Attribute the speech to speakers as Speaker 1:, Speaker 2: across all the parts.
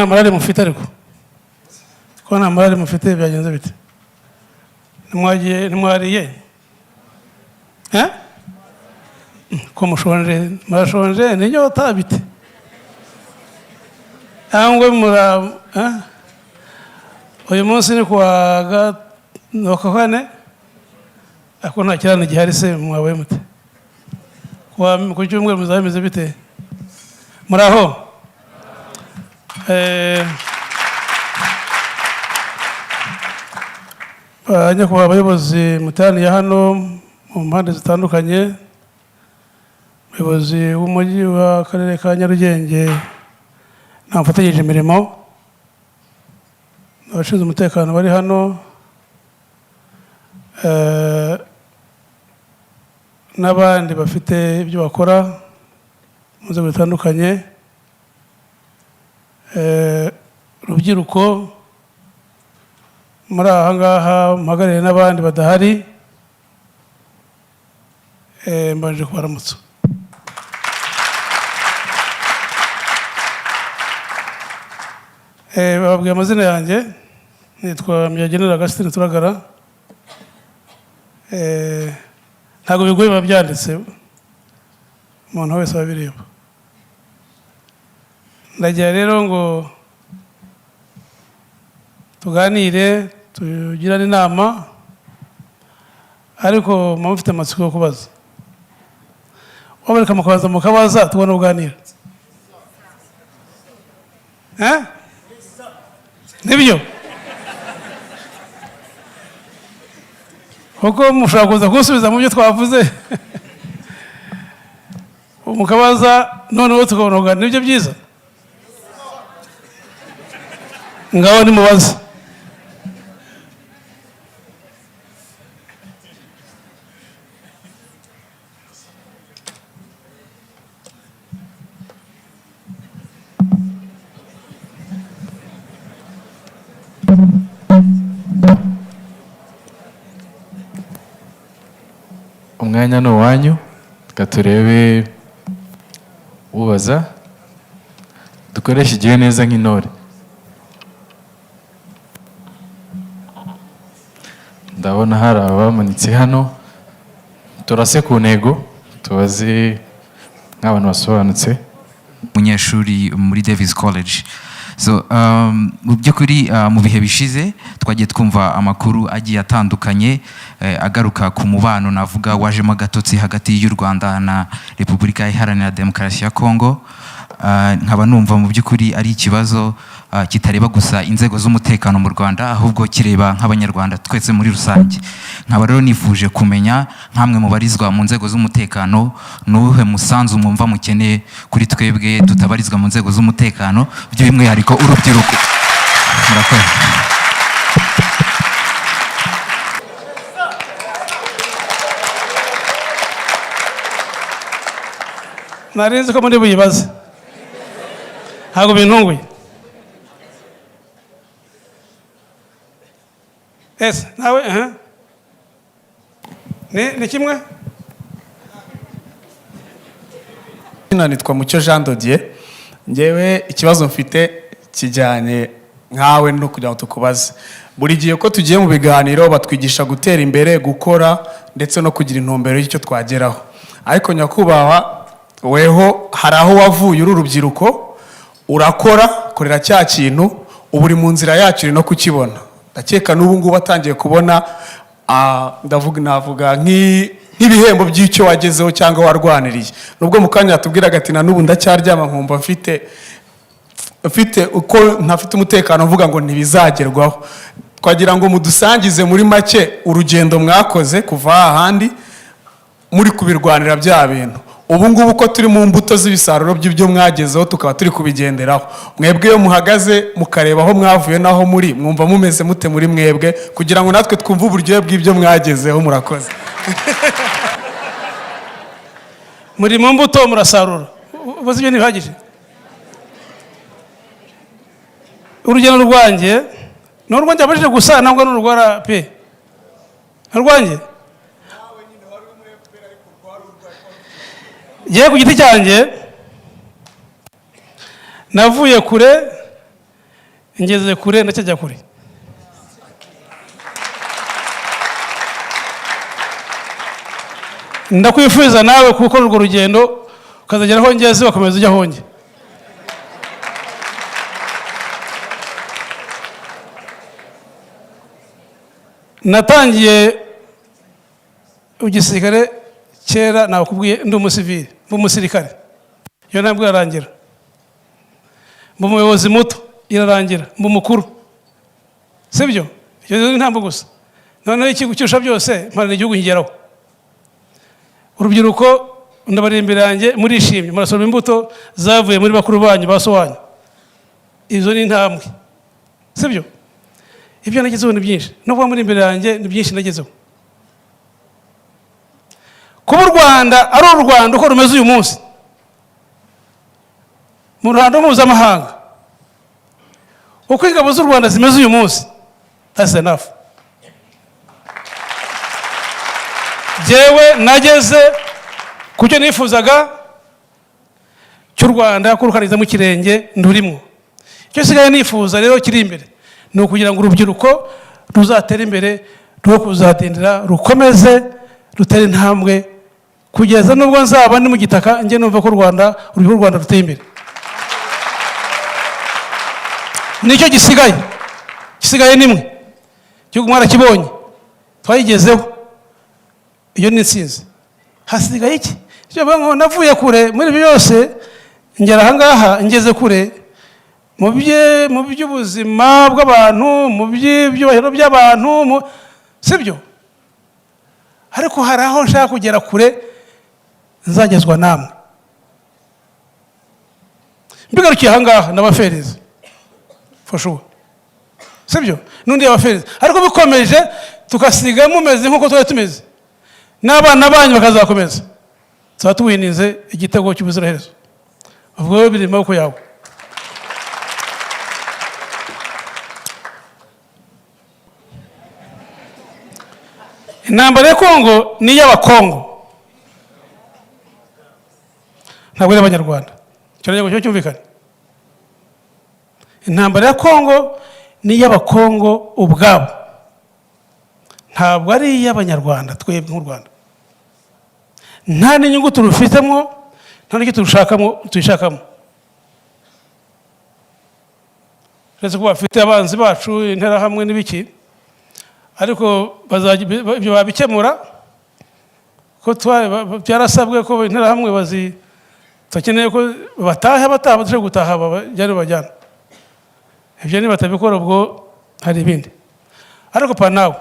Speaker 1: morale mufite ariko ko nta morale mufite byagenze bite nimwariye ko mushonje murashonje n'inyota bite angwe uyu munsi ni kuwa kane ako nta kirano gihari se mwabaye mute ku cyumweru muzameze bite muraho nyakubahwa abayobozi muteraniye hano mu mpande zitandukanye umuyobozi w'umujyi w'akarere ka Nyarugenge n'abafatanyije imirimo abashinzwe umutekano bari hano n'abandi bafite ibyo bakora mu nzego zitandukanye urubyiruko muri aha ngaha mpagarariye n'abandi badahari mbanje kubaramutsa bababwiye amazina yanjye nitwa Myagenera Augustin Turagara ntabwo bigoye biba byanditse umuntu wese wabireba ndagira rero ngo tuganire tugirane inama ariko muba mufite amatsiko yo kubaza wabareka mukabaza mukabaza tubona kuganira nibyo kuko mushobora kuza kusubiza mu byo twavuze mukabaza noneho tukabona kuganira nibyo byiza ngaho nimubaze
Speaker 2: umwanya ni uwanyu reka turebe ubaza dukoreshe igihe neza nk'intore ndabona hari abamanitse hano turase ku ntego tubaze nk'abantu basobanutse
Speaker 3: umunyeshuri muri Davis College. So mu by'ukuri mu bihe bishize twagiye twumva amakuru agiye atandukanye agaruka ku mubano navuga wajemo agatotsi hagati y'u Rwanda na Repubulika Iharanira Demokarasi ya Kongo. Nkaba numva mu by'ukuri ari ikibazo kitareba gusa inzego z'umutekano mu Rwanda ahubwo kireba nk'abanyarwanda twese muri rusange. Nkaba rero nifuje kumenya nkamwe mu barizwa mu nzego z'umutekano n'uhe musanzu mwumva mukeneye kuri twebwe tutabarizwa mu nzego z'umutekano by'umwihariko urubyiruko. Murakoze.
Speaker 1: narinzi ko muri buyibaze ntabwo bintunguye nawe ni kimwe
Speaker 4: nitwa Mucyo Jean Dodier ngewe ikibazo mfite kijyanye nkawe no kugira ngo tukubaze buri gihe ko tugiye mu biganiro batwigisha gutera imbere gukora ndetse no kugira intumbero y'icyo twageraho ariko nyakubahwa weho hari aho wavuye uri urubyiruko urakora korera cya kintu ubu uri mu nzira yacu uri no kukibona ndakeka n'ubu ngubu atangiye kubona navuga nk'ibihembo by'icyo wagezeho cyangwa warwaniriye nubwo mu kanya yatubwiraga ati na n'ubu ndacyaryama nkumva mfite uko ntafite umutekano mvuga ngo ntibizagerwaho twagira ngo mudusangize muri make urugendo mwakoze kuva ahandi muri kubirwanira bya bintu ubu ngubu ko turi mu mbuto z'ibisaruro by'ibyo mwagezeho tukaba turi kubigenderaho mwebwe iyo muhagaze mukareba aho mwavuye naho muri mwumva mumeze mute muri mwebwe kugira ngo natwe twumve uburyohe bw'ibyo mwagezeho murakoze
Speaker 1: muri mu mbuto murasarura ubuze ibyo ntibihagije urugendo rwanjye ni urwanjye abajije gusa ntabwo ni urwara pe urwanjye ngewe ku giti cyanjye navuye kure ngeze kure ndacyajya kure. Ndakwifuriza nawe gukora urwo rugendo ukazagera aho ngeze ugakomeza ujya aho njye. Natangiye igisirikare kera nakubwiye ndi umusivili umusirikare, iyo ntabwo irarangira. Mba umuyobozi muto irarangira, mba umukuru, sibyo? Iyo ntabwo gusa, noneho ikigo cyusha byose mpana igihugu nkigeraho. Urubyiruko ndabari imbere yanjye murishimye, murasoroma imbuto zavuye muri bakuru banyu baso wanyu, izo ni intambwe, sibyo? Ibyo nagezeho ni byinshi, no kuba muri imbere yanjye ni byinshi nagezeho. Kuba u Rwanda ari u Rwanda uko rumeze uyu munsi mu ruhando mpuzamahanga, uko ingabo z'u Rwanda zimeze uyu munsi, that's enough. Jewe nageze ku cyo nifuzaga cy'u Rwanda kurukaniza mu kirenge ndurimo. Icyo sigaye nifuza rero kiri imbere ni ukugira ngo urubyiruko ruzatera imbere, rwo kuzatindira, rukomeze rutera intambwe kugeza nubwo nzaba ndi mu gitaka njye numva ko urubyiruko rw'u Rwanda ruteye imbere. Nicyo gisigaye nimwe, igihugu mwarakibonye twayigezeho, iyo ni intsinzi. Hasigaye iki? Navuye kure muri byose ngera aha ngaha ngeze kure mu by'ubuzima bw'abantu, mu by'ibyubahiro by'abantu, sibyo? Ariko hari aho nshaka kugera kure nzagezwa namwe. Mbigarukiye aha ngaha n'abafereza for sure, sibyo? N'undi yabafereza, ariko bikomeje tukasiga mumeze nk'uko twari tumeze, n'abana banyu bakazakomeza, tuba tuwinize igitego cy'ubuziraherezo. Ubwo wowe biri mu maboko yawe. Intambara ya Kongo ni iy'Abakongo, ntabwo ari Abanyarwanda. Cyo cyumvikana. Intambara ya Kongo ni iy'Abakongo ubwabo, ntabwo ari iy'Abanyarwanda. Twebwe nk'u Rwanda nta n'inyungu turufitemo, nta n'icyo tuyishakamo. Uretse ko bafite abanzi bacu, interahamwe n'ibiki, ariko ibyo babikemura ko byarasabwe ko interahamwe bakeneye ko bataha badashobora gutaha bajyana. Ibyo nibatabikora ubwo hari ibindi. Ariko pa nawe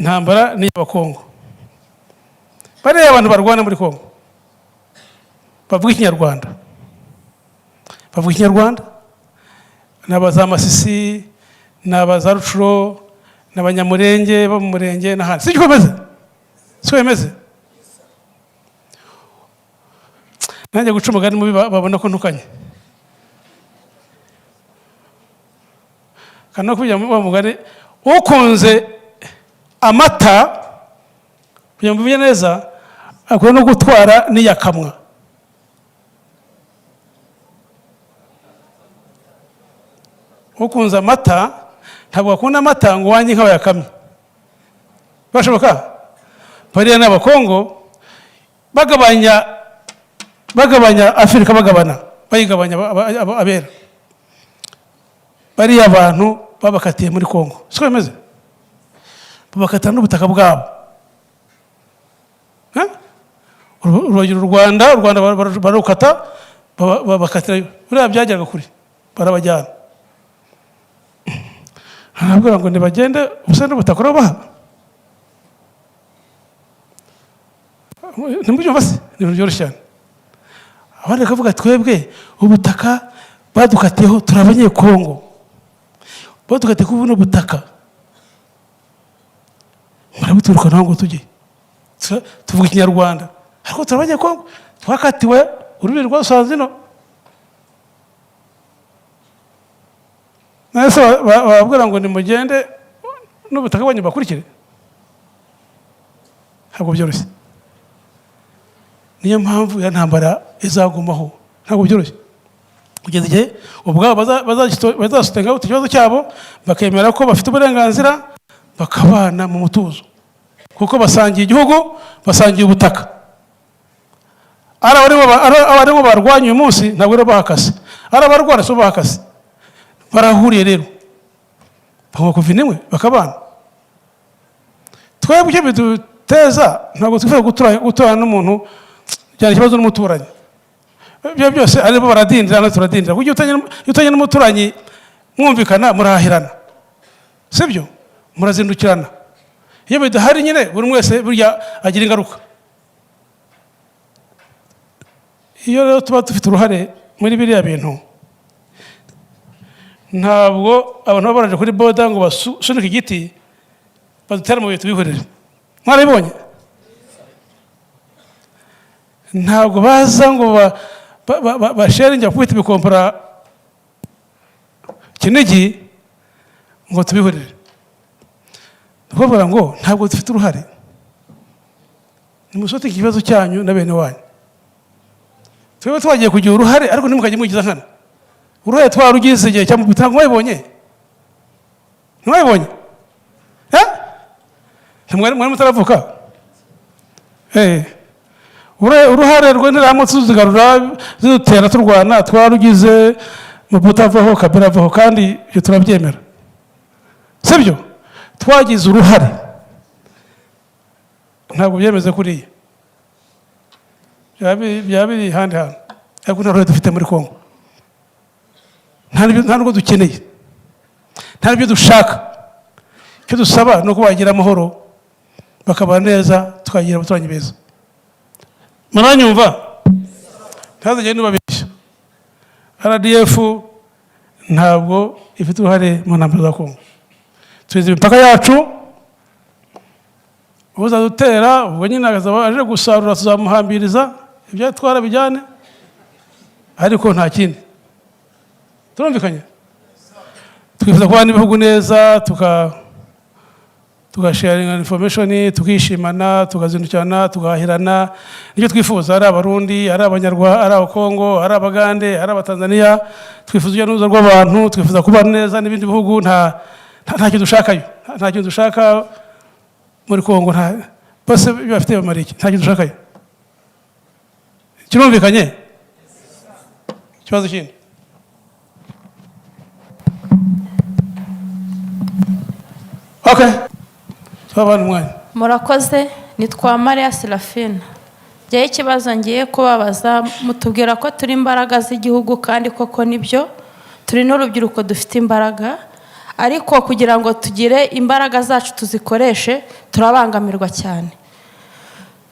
Speaker 1: intambara ni iy'Abakongo. Bariya abantu barwana muri Kongo bavuga Ikinyarwanda, ni abaza Masisi, ni abaza Rucuro, ni Abanyamurenge bo mu murenge n'ahandi. Si ko bimeze? Nanjye guca umugani mubi babona ko ntukanye. Kandi no kujya mu mugani, ukunze amata kugira ngo bimenye neza, akwiye no gutwara n'iyakamwa. Ukunze amata ntabwo akunda amata ngo wanjye nk'aho yakamye. Bashoboka? Bariya n'Abakongo bagabanya Afurika, bayigabanya abera. Bariya abantu babakatiye muri Kongo, siko bimeze? Babakatira n'ubutaka bwabo. Urugero u Rwanda barukata, babakatira. Buriya byageraga kure, barabajyana. Arabwira ngo nibagende ubusa n'ubutaka urabaha. Ntimubyumva se? Ni ibintu byoroshye cyane. Abandi bakavuga twebwe ubutaka badukatiyeho turi Abanyekongo, badukatiye kubuno ubutaka murabuturuka naho ngo tujye tuvuga Ikinyarwanda, ariko turi Abanyekongo twakatiwe ururimi rwa Sanzino. Nase bababwira ngo nimugende n'ubutaka bwanyu bakurikire, ntabwo byoroshye. Niyo mpamvu ya ntambara izagumaho, ntabwo byoroshye. kugeza igihe ubwabo bazasutenga ikibazo cyabo bakemera ko bafite uburenganzira bakabana mu mutuzo, kuko basangiye igihugu, basangiye ubutaka. Aribo barwanya uyu munsi ntabwo rero bahakase, ari abarwana so bahakase, barahuriye rero bagomba kuva inimwe bakabana. Twebwe icyo biduteza ntabwo twifuza guturana n'umuntu byari ikibazo n'umuturanyi, ibyo byose aribo baradindira natwe turadindira. Kuko iyo utanye n'umuturanyi mwumvikana murahirana, sibyo, murazindukirana. Iyo bidahari nyine buri wese burya agira ingaruka. Iyo rero tuba dufite uruhare muri biriya bintu, ntabwo abantu baba baraje kuri boda ngo basunike igiti badutera mu bihe tubihurire. Mwarabibonye? Ntabwo baza ngo basharinge kubita ibikompora Kinigi ngo tubihurire. Ndavuga ngo ntabwo dufite uruhare, nimusote ikibazo cyanyu na bene wanyu. Twebwe twagiye kugira uruhare ariko ntimukajye mugiza nkana. Uruhare twarugize igihe cyangwa ntabwo mwabibonye? Mwabibonye? Mwari mutaravuka? Uruhare rw'interahamwe tuzigarura zidutera turwana twarugize mu butavaho Kabila avaho, kandi ibyo turabyemera, sibyo? Twagize uruhare, ntabwo byemeze kuriya byaba biri handi hantu, ariko nta ruhare dufite muri Kongo. Nta nubwo dukeneye, nta n'ibyo dushaka. Icyo dusaba ni uko bagira amahoro bakabana neza, tukagira abaturanyi beza. Muranyumva? Ntazagende babeshya. RDF ntabwo ifite uruhare mu ntambara za Kongo. Tuzi imipaka yacu, uzadutera ubwo nyine akazaba aje gusarura tuzamuhambiriza, ibyo twara bijyane, ariko nta kindi. Turumvikanye? Twifuza kubana ibihugu neza, tugasharinga information, tukishimana, tukazindukirana, tugahirana. Nicyo twifuza, ari Abarundi, ari Abanyarwanda, ari Abakongo, ari Abagande, ari Abatanzania. Twifuza urujya n'uruza rw'abantu, twifuza kubana neza n'ibindi bihugu. Nta kintu dushakayo, nta kintu dushaka muri Kongo, bose bafite amariki, nta kintu dushakayo. Kirumvikanye? Ikibazo kindi? Okay.
Speaker 5: Murakoze. Nitwa Maria Serafina. Jye ikibazo ngiye kubabaza, mutubwira ko turi imbaraga z'igihugu, kandi koko nibyo, turi n'urubyiruko dufite imbaraga, ariko kugira ngo tugire imbaraga zacu tuzikoreshe turabangamirwa cyane.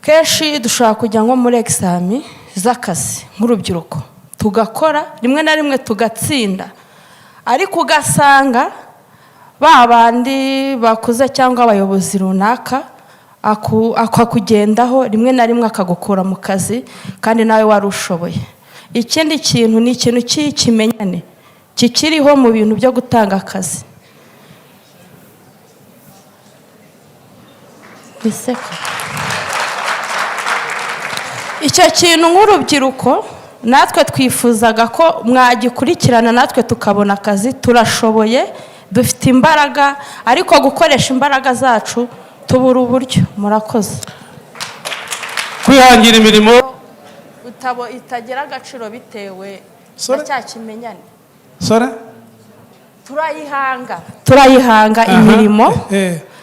Speaker 5: Kenshi dushobora kujya nko muri examen z'akazi nk'urubyiruko tugakora, rimwe na rimwe tugatsinda, ariko ugasanga babandi bakuze cyangwa abayobozi runaka akakugendaho, rimwe na rimwe akagukura mu kazi kandi nawe wari ushoboye. Ikindi kintu ni ikintu cy'ikimenyane kikiriho mu bintu byo gutanga akazi. Icyo kintu nk'urubyiruko natwe twifuzaga ko mwagikurikirana, natwe tukabona akazi. Turashoboye, dufite imbaraga, ariko gukoresha imbaraga zacu tubura uburyo. Murakoze.
Speaker 1: Kwihangira imirimo
Speaker 5: itagira agaciro bitewe na cya kimenyane. Turayihanga imirimo,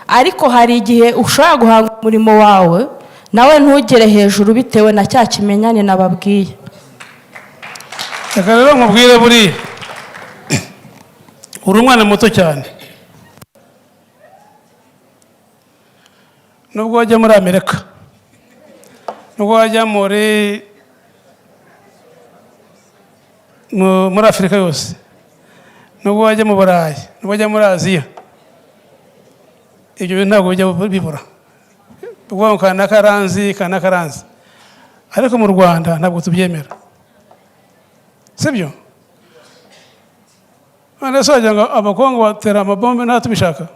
Speaker 5: ariko hari igihe ushobora guhanga umurimo wawe nawe ntugere hejuru bitewe na cya kimenyane nababwiye.
Speaker 1: Reka rero nkubwire, buri uri umwana muto cyane. Nubwo wajya muri Amerika, nubwo wajya muri Afurika yose, nubwo wajya mu Burayi, nubwo wajya muri Aziya, ibyo bintu ntabwo bijya bibura. Ubwo kanakaranzi, ariko mu Rwanda ntabwo tubyemera, sibyo? None wagira ngo Abakongo batera amabombe nta tubishaka?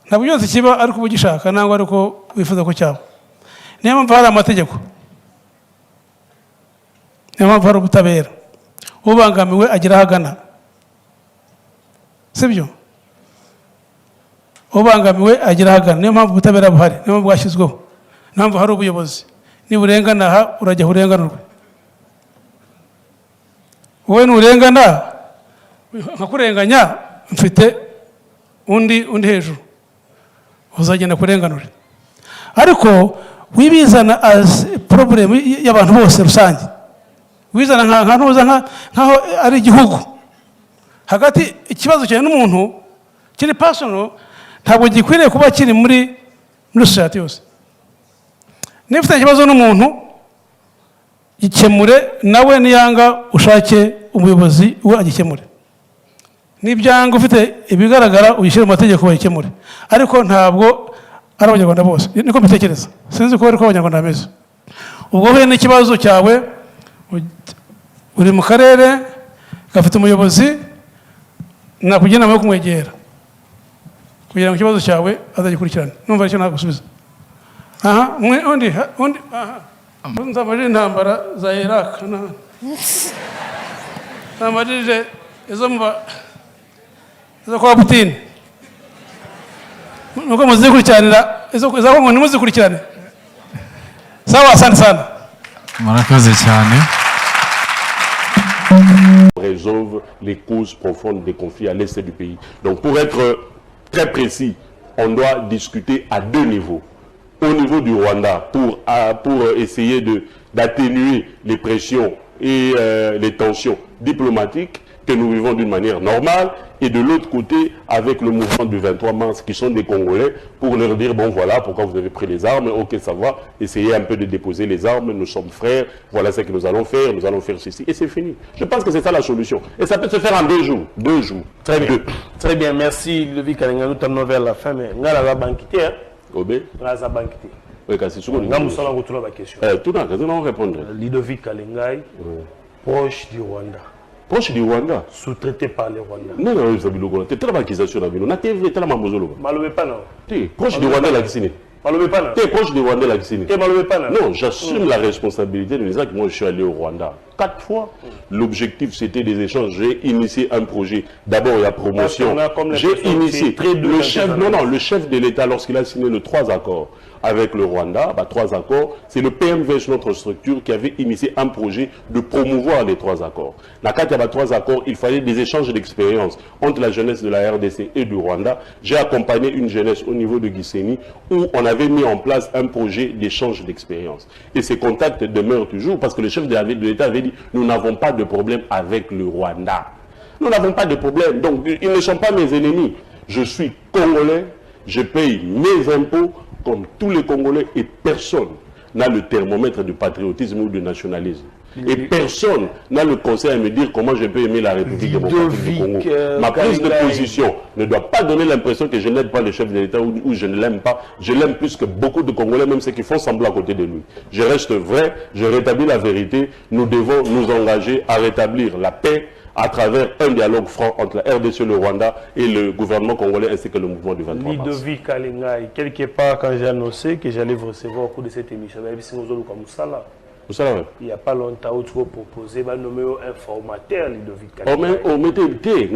Speaker 1: Ntabwo byose kiba ariko uba ugishaka, nangwa ariko wifuza ko cyaba. Niyo mpamvu hari amategeko. niyo mpamvu hari ubutabera. Ubangamiwe agira ahagana, sibyo? Ubangamiwe agira ahagana, niyo mpamvu ubutabera buhari, niyo mpamvu bwashyizweho, niyo mpamvu hari ubuyobozi. Niba urengana aha urajya urenganurwe. Wowe nurengana nkakurenganya mfite undi hejuru, uzagenda kurenganura. Ariko wibizana as problem y'abantu bose rusange, wizana nkaho ari igihugu hagati. Ikibazo cyane n'umuntu kiri personal, ntabwo gikwiriye kuba kiri muri society yose. Niba ufite ikibazo n'umuntu, gikemure nawe, niyanga ushake umuyobozi we agikemure. Nibyanga ufite ibigaragara uyishyire mu mategeko bayikemure. Ariko ntabwo ari abanyarwanda bose, niko mbitekereza. Sinzi ko ariko abanyarwanda bameze. Ubwo we n'ikibazo cyawe, uri mu karere gafite umuyobozi, nakugira inama yo kumwegera kugira ngo ikibazo cyawe azagikurikirane. Numva aricyo nagusubiza. Aha, undi aha. Nzamarije intambara za Iraq nzamarije izo kwa Putin. Nuko muzikurikiranira izo Kongo ntimuzikurikirane. Sawa, asante sana.
Speaker 2: Murakoze cyane.
Speaker 6: Résolve les causes profondes des conflits à l'est du pays. Donc pour être très précis, on doit discuter à deux niveaux. Au niveau du Rwanda, pour essayer d'atténuer les pressions et les tensions diplomatiques que nous vivons d'une manière normale, et de l'autre côté avec le mouvement du 23 mars qui sont des Congolais, pour leur dire bon voilà pourquoi vous avez pris les armes, ok ça va, essayez un peu de déposer les armes, nous sommes frères, voilà ce que nous allons faire ceci, et c'est fini. Je pense que c'est ça la solution, et ça peut se faire en 2 jours, 2 jours.
Speaker 7: Très bien, merci Ludovic Kalenga, nous terminons vers la fin, mais on a la banquette, hein?
Speaker 6: Obé?
Speaker 7: On a la banquette.
Speaker 6: Oui, c'est ce qu'on dit.
Speaker 7: Nous la question.
Speaker 6: Tout à fait, nous allons répondre.
Speaker 7: Ludovic Kalenga, proche du Rwanda.
Speaker 6: Proche du Rwanda.
Speaker 7: Sous-traité par le Rwanda.
Speaker 6: Non, non, vous avez le Rwanda. Tu es très banquisation dans le monde. Tu es très mamozolo.
Speaker 7: Malobé pas non.
Speaker 6: Tu es proche du Rwanda la Guinée.
Speaker 7: Malobé pas non.
Speaker 6: Tu es proche du Rwanda la Guinée.
Speaker 7: Tu es malobé pas non.
Speaker 6: Non, j'assume la responsabilité de dire que moi je suis allé au Rwanda 4 fois. L'objectif c'était des échanges. J'ai initié un projet. D'abord la promotion. J'ai initié. Le chef de l'État lorsqu'il a signé les 3 accords avec le Rwanda, 3 accords, c'est le PMVH, notre structure, qui avait initié un projet de promouvoir les 3 accords. Dans le cadre des 3 accords, il fallait des échanges d'expérience entre la jeunesse de la RDC et du Rwanda. J'ai accompagné une jeunesse au niveau de Gisenyi où on avait mis en place un projet d'échange d'expérience. Et ces contacts demeurent toujours parce que le chef de l'État avait dit « Nous n'avons pas de problème avec le Rwanda. Nous n'avons pas de problème. Donc, ils ne sont pas mes ennemis. Je suis Congolais, je paye mes impôts, comme tous les Congolais, et personne n'a le thermomètre du patriotisme ou du nationalisme. Et personne n'a le conseil à me dire comment je peux aimer la République démocratique du Congo. Ma prise de position ne doit pas donner l'impression que je n'aide pas le chef de l'État ou je ne l'aime pas. Je l'aime plus que beaucoup de Congolais, même ceux qui font semblant à côté de lui. Je reste vrai, je rétablis la vérité. Nous devons nous engager à rétablir la paix à travers un dialogue franc entre la RDC, le Rwanda et le gouvernement congolais ainsi que le mouvement du 23 mars.
Speaker 7: Ludovic Kalenga, quelque part quand j'ai annoncé que j'allais vous recevoir au cours de cette émission, il n'y a pas longtemps où tu vas proposer de nommer un formateur Ludovic Kalenga.
Speaker 6: On mettait,